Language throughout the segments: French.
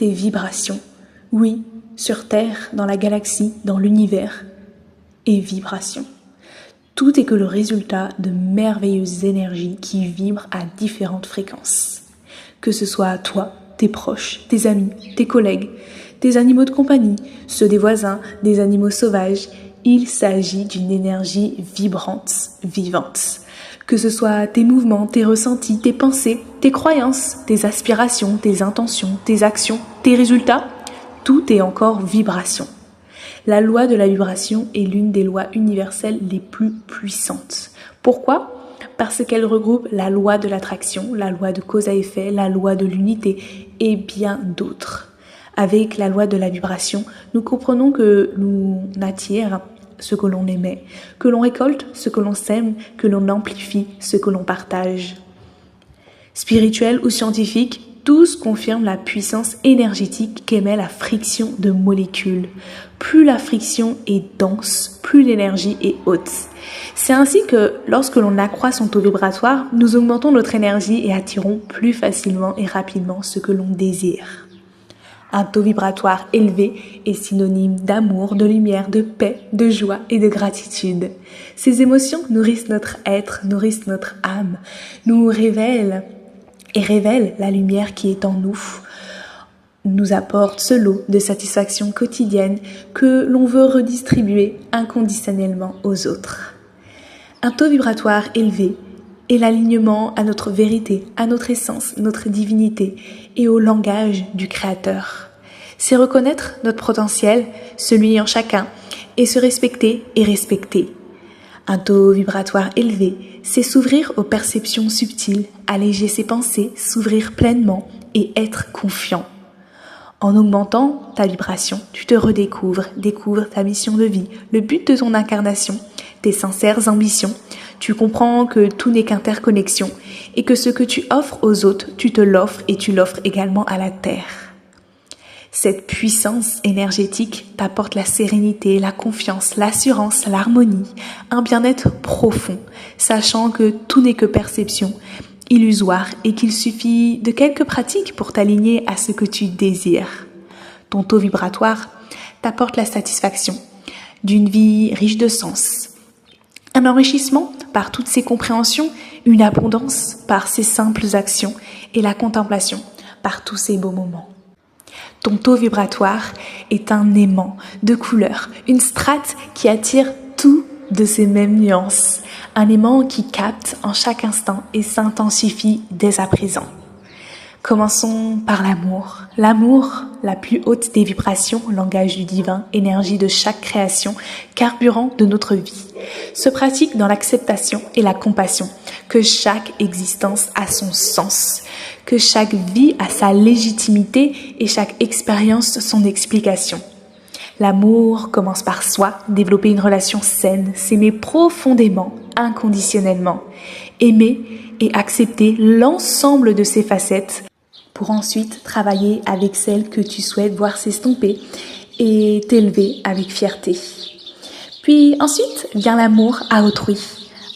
est vibration. Oui, sur Terre, dans la galaxie, dans l'univers, est vibration. Tout est que le résultat de merveilleuses énergies qui vibrent à différentes fréquences. Que ce soit toi, tes proches, tes amis, tes collègues, tes animaux de compagnie, ceux des voisins, des animaux sauvages, il s'agit d'une énergie vibrante, vivante. Que ce soit tes mouvements, tes ressentis, tes pensées, tes croyances, tes aspirations, tes intentions, tes actions, tes résultats, tout est encore vibration. La loi de la vibration est l'une des lois universelles les plus puissantes. Pourquoi ? Parce qu'elle regroupe la loi de l'attraction, la loi de cause à effet, la loi de l'unité et bien d'autres. Avec la loi de la vibration, nous comprenons que l'on attire ce que l'on émet, que l'on récolte ce que l'on sème, que l'on amplifie ce que l'on partage. Spirituel ou scientifique, tous confirment la puissance énergétique qu'émet la friction de molécules. Plus la friction est dense, plus l'énergie est haute. C'est ainsi que lorsque l'on accroît son taux vibratoire, nous augmentons notre énergie et attirons plus facilement et rapidement ce que l'on désire. Un taux vibratoire élevé est synonyme d'amour, de lumière, de paix, de joie et de gratitude. Ces émotions nourrissent notre être, nourrissent notre âme, nous révèlent la lumière qui est en nous apporte ce lot de satisfaction quotidienne que l'on veut redistribuer inconditionnellement aux autres. Un taux vibratoire élevé est l'alignement à notre vérité, à notre essence, notre divinité et au langage du Créateur. C'est reconnaître notre potentiel, celui en chacun, et se respecter et respecter. Un taux vibratoire élevé, c'est s'ouvrir aux perceptions subtiles, alléger ses pensées, s'ouvrir pleinement et être confiant. En augmentant ta vibration, tu te redécouvres, découvres ta mission de vie, le but de ton incarnation, tes sincères ambitions. Tu comprends que tout n'est qu'interconnexion et que ce que tu offres aux autres, tu te l'offres et tu l'offres également à la Terre. Cette puissance énergétique t'apporte la sérénité, la confiance, l'assurance, l'harmonie, un bien-être profond, sachant que tout n'est que perception, illusoire et qu'il suffit de quelques pratiques pour t'aligner à ce que tu désires. Ton taux vibratoire t'apporte la satisfaction d'une vie riche de sens, un enrichissement par toutes ses compréhensions, une abondance par ses simples actions et la contemplation par tous ses beaux moments. Ton taux vibratoire est un aimant de couleurs, une strate qui attire tout de ces mêmes nuances, un aimant qui capte en chaque instant et s'intensifie dès à présent. Commençons par l'amour. L'amour, la plus haute des vibrations, langage du divin, énergie de chaque création, carburant de notre vie, se pratique dans l'acceptation et la compassion, que chaque existence a son sens, que chaque vie a sa légitimité et chaque expérience son explication. L'amour commence par soi, développer une relation saine, s'aimer profondément, inconditionnellement, aimer et accepter l'ensemble de ses facettes pour ensuite travailler avec celles que tu souhaites voir s'estomper et t'élever avec fierté. Puis ensuite vient l'amour à autrui,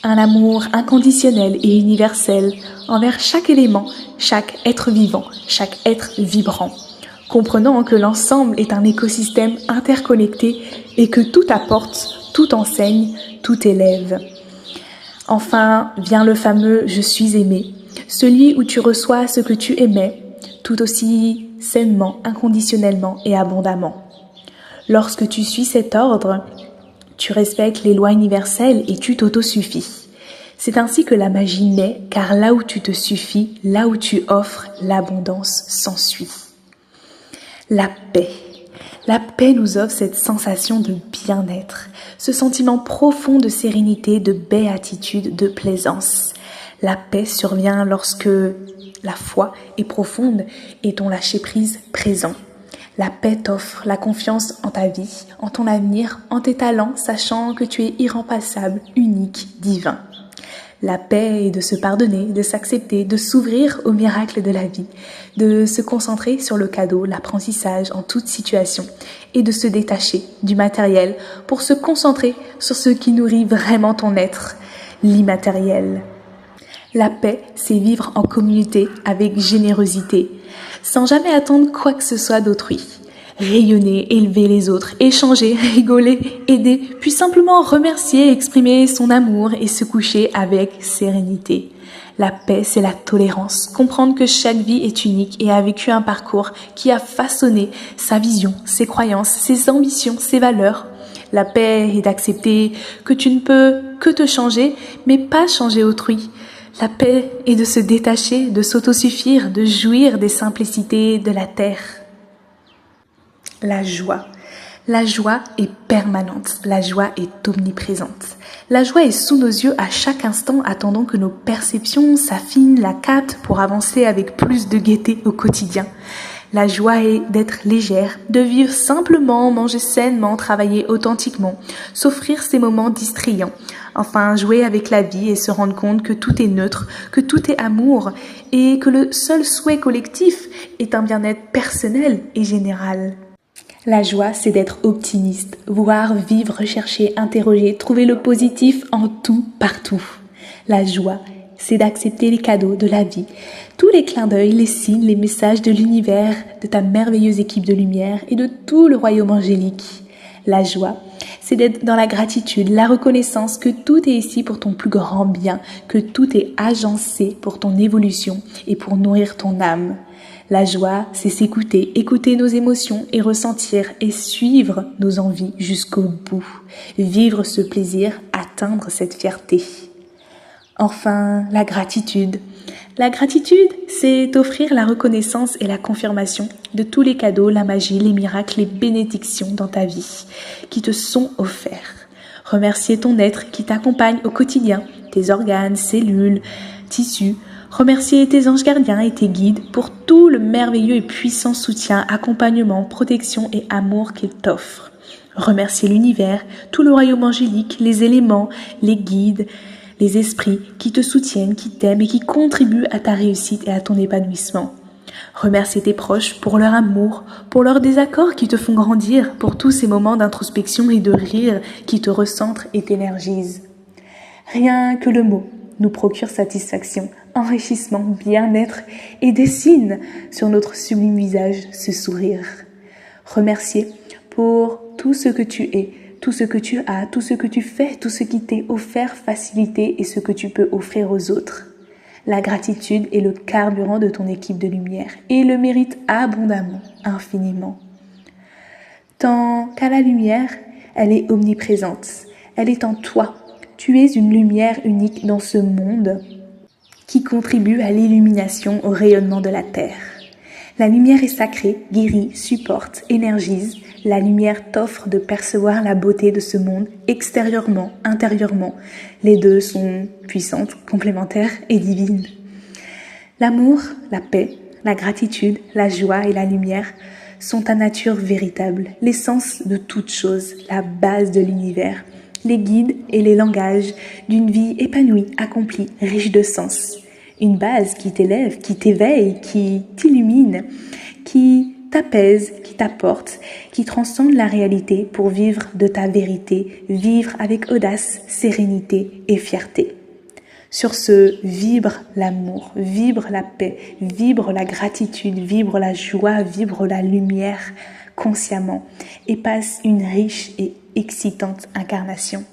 un amour inconditionnel et universel envers chaque élément, chaque être vivant, chaque être vibrant, comprenant que l'ensemble est un écosystème interconnecté et que tout apporte, tout enseigne, tout élève. Enfin vient le fameux « je suis aimé », celui où tu reçois ce que tu aimais, tout aussi sainement, inconditionnellement et abondamment. Lorsque tu suis cet ordre, tu respectes les lois universelles et tu t'autosuffis. C'est ainsi que la magie naît, car là où tu te suffis, là où tu offres, l'abondance s'ensuit. La paix. La paix nous offre cette sensation de bien-être, ce sentiment profond de sérénité, de béatitude, de plaisance. La paix survient lorsque la foi est profonde et ton lâcher-prise présent. La paix t'offre la confiance en ta vie, en ton avenir, en tes talents, sachant que tu es irremplaçable, unique, divin. La paix est de se pardonner, de s'accepter, de s'ouvrir au miracle de la vie, de se concentrer sur le cadeau, l'apprentissage en toute situation et de se détacher du matériel pour se concentrer sur ce qui nourrit vraiment ton être, l'immatériel. La paix, c'est vivre en communauté avec générosité. sans jamais attendre quoi que ce soit d'autrui. Rayonner, élever les autres, échanger, rigoler, aider, puis simplement remercier, exprimer son amour et se coucher avec sérénité. La paix, c'est la tolérance, comprendre que chaque vie est unique et a vécu un parcours qui a façonné sa vision, ses croyances, ses ambitions, ses valeurs. La paix est d'accepter que tu ne peux que te changer, mais pas changer autrui. La paix est de se détacher, de s'autosuffire, de jouir des simplicités de la terre. La joie. La joie est permanente, la joie est omniprésente. La joie est sous nos yeux à chaque instant, attendant que nos perceptions s'affinent, la captent pour avancer avec plus de gaieté au quotidien. La joie est d'être légère, de vivre simplement, manger sainement, travailler authentiquement, s'offrir ces moments distrayants, enfin jouer avec la vie et se rendre compte que tout est neutre, que tout est amour et que le seul souhait collectif est un bien-être personnel et général. La joie, c'est d'être optimiste, voir, vivre, rechercher, interroger, trouver le positif en tout, partout. La joie, c'est d'accepter les cadeaux de la vie, tous les clins d'œil, les signes, les messages de l'univers, de ta merveilleuse équipe de lumière et de tout le royaume angélique. La joie, c'est d'être dans la gratitude, la reconnaissance que tout est ici pour ton plus grand bien, que tout est agencé pour ton évolution et pour nourrir ton âme. La joie, c'est s'écouter, écouter nos émotions et ressentir et suivre nos envies jusqu'au bout. Vivre ce plaisir, atteindre cette fierté. Enfin, la gratitude. La gratitude, c'est offrir la reconnaissance et la confirmation de tous les cadeaux, la magie, les miracles, les bénédictions dans ta vie qui te sont offerts. Remercier ton être qui t'accompagne au quotidien, tes organes, cellules, tissus. Remercier tes anges gardiens et tes guides pour tout le merveilleux et puissant soutien, accompagnement, protection et amour qu'ils t'offrent. Remercier l'univers, tout le royaume angélique, les éléments, les guides, les esprits qui te soutiennent, qui t'aiment et qui contribuent à ta réussite et à ton épanouissement. Remercier tes proches pour leur amour, pour leurs désaccords qui te font grandir, pour tous ces moments d'introspection et de rire qui te recentrent et t'énergisent. Rien que le mot nous procure satisfaction, enrichissement, bien-être et dessine sur notre sublime visage ce sourire. Remercier pour tout ce que tu es, tout ce que tu as, tout ce que tu fais, tout ce qui t'est offert, facilité et ce que tu peux offrir aux autres. La gratitude est le carburant de ton équipe de lumière et le mérite abondamment, infiniment. Tant qu'à la lumière, elle est omniprésente, elle est en toi. Tu es une lumière unique dans ce monde qui contribue à l'illumination, au rayonnement de la terre. La lumière est sacrée, guérit, supporte, énergise. La lumière t'offre de percevoir la beauté de ce monde extérieurement, intérieurement. Les deux sont puissantes, complémentaires et divines. L'amour, la paix, la gratitude, la joie et la lumière sont ta nature véritable, l'essence de toute chose, la base de l'univers, les guides et les langages d'une vie épanouie, accomplie, riche de sens. Une base qui t'élève, qui t'éveille, qui t'illumine, qui t'apaise, qui t'apporte, qui transcende la réalité pour vivre de ta vérité, vivre avec audace, sérénité et fierté. Sur ce, vibre l'amour, vibre la paix, vibre la gratitude, vibre la joie, vibre la lumière consciemment et passe une riche et excitante incarnation.